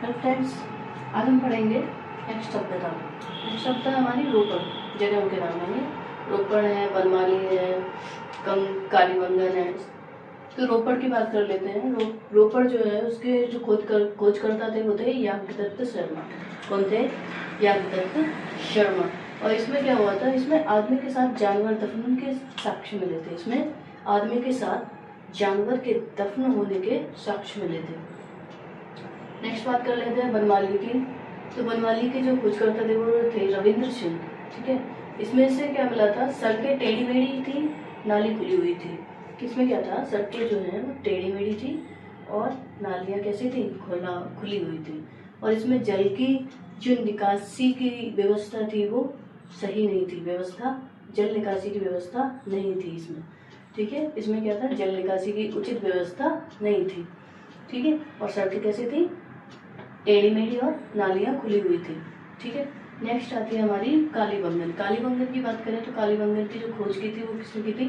Hello friends, आज हम पढ़ेंगे नेक्स्ट सभ्यता। नेक्स्ट सभ्यता हमारी रोपड़ जगहों के नाम है। रोपड़ है, बनमाली है, कालीबंगन है। तो रोपड़ की बात कर लेते हैं। रोपड़ जो है उसके जो खोजकर्ता थे वो थे याज्ञदत्त शर्मा। कौन थे? याज्ञदत्त शर्मा। और इसमें क्या हुआ था, इसमें आदमी के साथ जानवर दफन के साक्ष्य मिले थे। इसमें आदमी के साथ जानवर के दफन होने के साक्ष्य मिले थे। नेक्स्ट बात कर लेते हैं बनमाली की। तो बनमाली के जो खोजकर्ता थे वो थे रविंद्र सिंह। ठीक है, इसमें से क्या मिला था, सड़कें टेढ़ी मेढ़ी थी, नाली खुली हुई थी। किसमें क्या था, सड़कें जो है वो टेढ़ी मेढ़ी थी और नालियाँ कैसी थी, खुली हुई थी। और इसमें जल की जो निकासी की व्यवस्था थी वो सही नहीं थी। जल निकासी की व्यवस्था नहीं थी इसमें। ठीक है, इसमें क्या था, जल निकासी की उचित व्यवस्था नहीं थी। ठीक है, और सड़कें कैसी थी, टेढ़ी मेढ़ी और नालियाँ खुली हुई थी। ठीक है, नेक्स्ट आती है हमारी कालीबंगन। कालीबंगन की बात करें तो कालीबंगन की जो खोज की थी वो किसने की थी,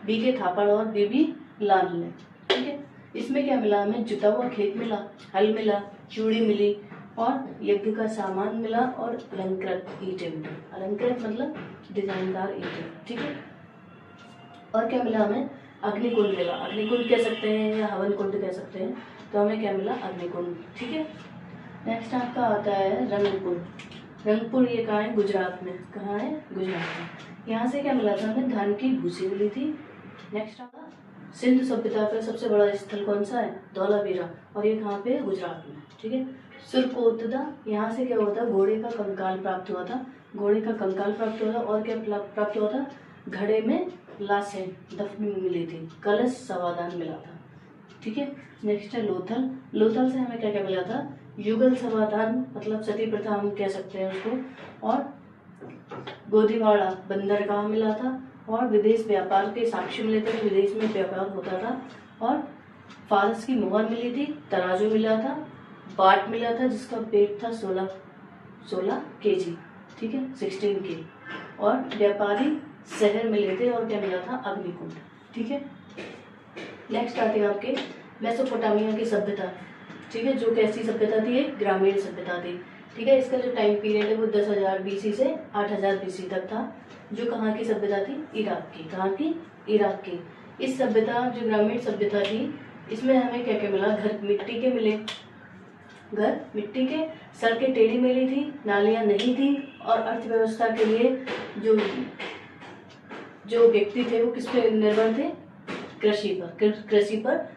बीके थापड़ और बीबी लाल ने। ठीक है, इसमें क्या मिला, हमें जुता हुआ खेत मिला, हल मिला, चूड़ी मिली और यज्ञ का सामान मिला और अलंकृत ईंटें मिली। अलंकृत मतलब डिजाइनदार ईंटें। ठीक है, और क्या मिला हमें, अग्निकुंड मिला। अग्निकुंड कह सकते हैं या हवन कुंड कह सकते हैं। तो हमें क्या मिला, अग्निकुंड। ठीक है, नेक्स्ट आपका आता है रंगपुर। रंगपुर ये कहाँ है, गुजरात में। कहाँ है, गुजरात में। यहाँ से क्या मिला था हमें, धान की भूसी मिली थी। नेक्स्ट आता सिंधु सभ्यता का सबसे बड़ा स्थल कौन सा है, धौलावीरा। और ये कहाँ पे, गुजरात में। ठीक है, सुरकोतदा, यहाँ से क्या हुआ था, घोड़े का कंकाल प्राप्त हुआ था। घोड़े का कंकाल प्राप्त हुआ था और क्या प्राप्त हुआ था, घड़े में लाशें दफन मिली थी, कलश समाधान मिला था। ठीक है, नेक्स्ट है लोथल। लोथल से हमें क्या क्या मिला था, युगल समाधान मतलब सती प्रथा हम कह सकते हैं उसको, और गोदीवाड़ा बंदरगाह मिला था, और विदेश व्यापार के साक्ष्य मिले थे, विदेश में व्यापार होता था, और फारस की मोहर मिली थी, तराजू मिला था, बाट मिला था जिसका वेट था 16 kg। ठीक है, 16 के, और व्यापारी शहर मिले थे, और क्या मिला था, अग्निकुंड। ठीक है, नेक्स्ट आते हैं आपके मेसोपोटामिया की सभ्यता। ठीक है, जो कैसी सभ्यता थी, एक ग्रामीण सभ्यता थी। ठीक है, इसका जो टाइम पीरियड है वो 10,000 BC से 8,000 BC तक था। जो कहाँ की सभ्यता थी, इराक की। कहाँ की, इराक की। इस सभ्यता जो ग्रामीण सभ्यता थी इसमें हमें क्या क्या मिला, घर मिट्टी के मिले, घर मिट्टी के, सड़कें टेढ़ी मेढ़ी थी, नालियाँ नहीं थी, और अर्थव्यवस्था के लिए जो जो व्यक्ति थे वो किस पे निर्भर थे, कृषि पर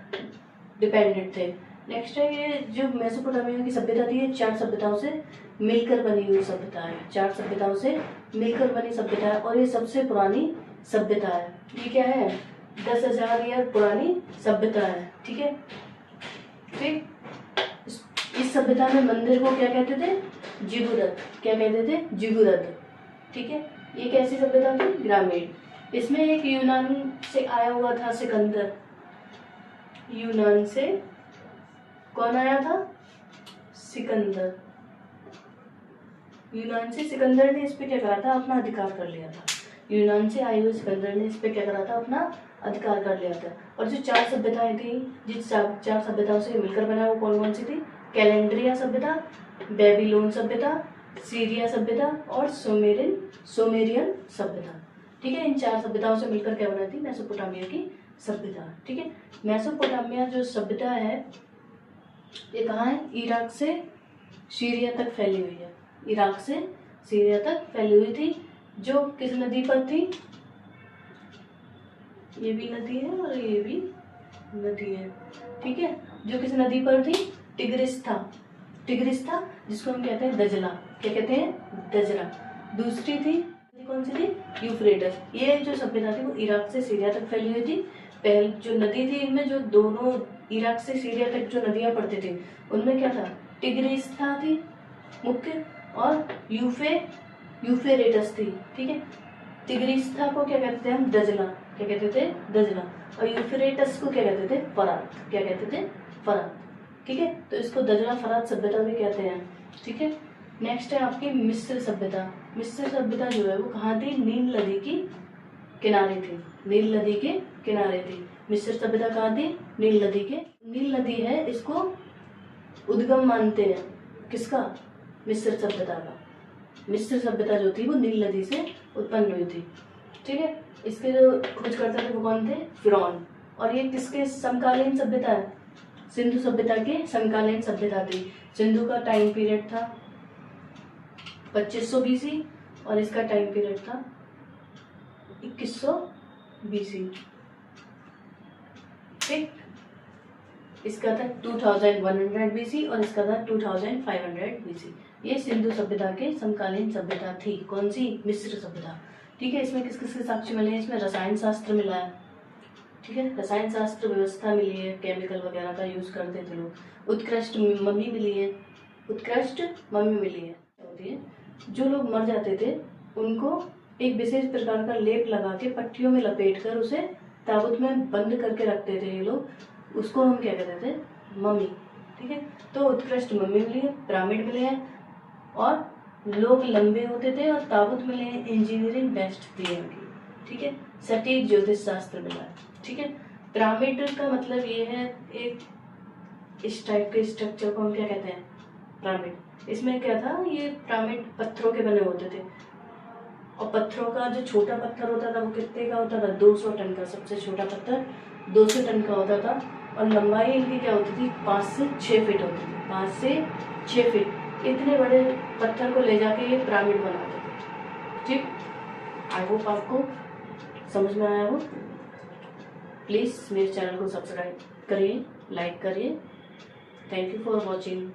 डिपेंडेंट थे। नेक्स्ट है ये जो मेसोपोटामिया की सभ्यता थी, ये 4 सभ्यताओं से मिलकर बनी हुई सभ्यता है। 4 सभ्यताओं से मिलकर बनी सभ्यता है और ये सबसे पुरानी सभ्यता है। ये क्या है, 10,000 ईयर पुरानी सभ्यता है। ठीक है, ठीक, इस सभ्यता में मंदिर को क्या कहते थे, जिगुरत। क्या कहते थे, जिगुरत। ठीक है, ये कैसी सभ्यता थी, ग्रामीण। इसमें एक यूनान से आया हुआ था सिकंदर। यूनान से कौन आया था, सिकंदर। यूनान से सिकंदर ने इस पे क्या करा था, अपना अधिकार कर लिया था। यूनान से आए हुए सिकंदर ने इस पे क्या करा था, अपना अधिकार कर लिया था। और जो 4 सभ्यताएं थी, जिस 4 सभ्यताओं से मिलकर बना वो कौन कौन सी थी, कैलेंड्रिया सभ्यता, बेबीलोन सभ्यता, सीरिया सभ्यता और सोमेरियन सभ्यता। ठीक है, इन 4 सभ्यताओं से मिलकर क्या बना थी, मेसोपोटामिया की सभ्यता। ठीक है, मेसोपोटामिया जो सभ्यता है ये कहाँ है, इराक से सीरिया तक फैली हुई है। इराक से सीरिया तक फैली हुई थी, जो किस नदी पर थी, ये भी नदी है और ये भी नदी है। ठीक है, जो किस नदी पर थी, टिग्रिस था जिसको हम कहते हैं दजला। क्या कहते हैं, दजला। दूसरी थी, कौन सी थी, यूफ्रेटस। ये जो सभ्यता थी वो इराक से सीरिया तक फैली हुई थी। पहले जो नदी थी इनमें, जो दोनों इराक से सीरिया तक जो नदियां पड़ती थी उनमें क्या था, टिग्रिस थी मुख्य, और यूफेरेटस थी। ठीक है, टिग्रिस्ता को क्या कहते थे हम, दजला। क्या कहते थे, दजला। और यूफ्रेटस को क्या कहते थे, फरात। क्या कहते थे, फरात। ठीक है, तो इसको दजला फरात सभ्यता भी कहते हैं। ठीक है, नेक्स्ट है आपकी मिस्र सभ्यता। मिस्र सभ्यता जो है वो कहाँ थी, नील नदी की किनारे थी। नील नदी के किनारे थी मिस्र सभ्यता। कहाँ थी, नील नदी के, नील नदी है इसको उद्गम मानते हैं। किसका? मिस्र सभ्यता का। मिस्र सभ्यता जो थी वो नील नदी से उत्पन्न हुई थी। ठीक है, इसके जो खोजकर्ता थे वो कौन थे? फिरौन। और ये किसके समकालीन सभ्यता है? सिंधु सभ्यता के समकालीन सभ्यता थी। सिंधु का टाइम पीरियड था 2500 बीसी और इसका टाइम पीरियड था 2100 बीसी। ठीक, इसका था 2100 बीसी और इसका था 2500 बीसी। ये सिंधु सभ्यता के समकालीन सभ्यता थी। कौन सी? मिस्र सभ्यता। ठीक है, इसमें किस किस के साक्ष्य मिले हैं? इसमें रसायन शास्त्र मिला है। ठीक है, रसायन शास्त्र व्यवस्था मिली है, केमिकल वगैरह का यूज करते थे लोग। उत्कृष्ट मम्मी मिली है, उत्कृष्ट मम्मी मिली है। होती है, जो लोग मर जाते थे उनको एक विशेष प्रकार का लेप लगा के पट्टियों में लपेट कर उसे ताबूत में बंद करके रखते थे ये लोग, उसको हम क्या कहते थे? मम्मी। ठीक है, तो उत्कृष्ट मम्मी मिली है, पिरामिड मिले हैं और लोग लंबे होते थे और ताबूत मिले हैं। इंजीनियरिंग बेस्ट थी इनकी। ठीक है, सटीक ज्योतिष शास्त्र मिला है। ठीक है, पिरामिड का मतलब ये है, एक इस टाइप के स्ट्रक्चर को हम क्या कहते हैं? पिरामिड। इसमें क्या था? ये पिरामिड पत्थरों के बने होते थे और पत्थरों का जो छोटा पत्थर होता था वो कितने का होता था? 200 टन का। सबसे छोटा पत्थर 200 टन का होता था और लंबाई इनकी क्या होती थी? 5 से 6 फीट होती थी। 5 से 6 फीट। इतने बड़े पत्थर को ले जाके ये पिरामिड बनाते थे। ठीक, आई होप आपको समझ में आया हो। प्लीज़ मेरे चैनल को सब्सक्राइब करिए, लाइक करिए। Thank you for watching.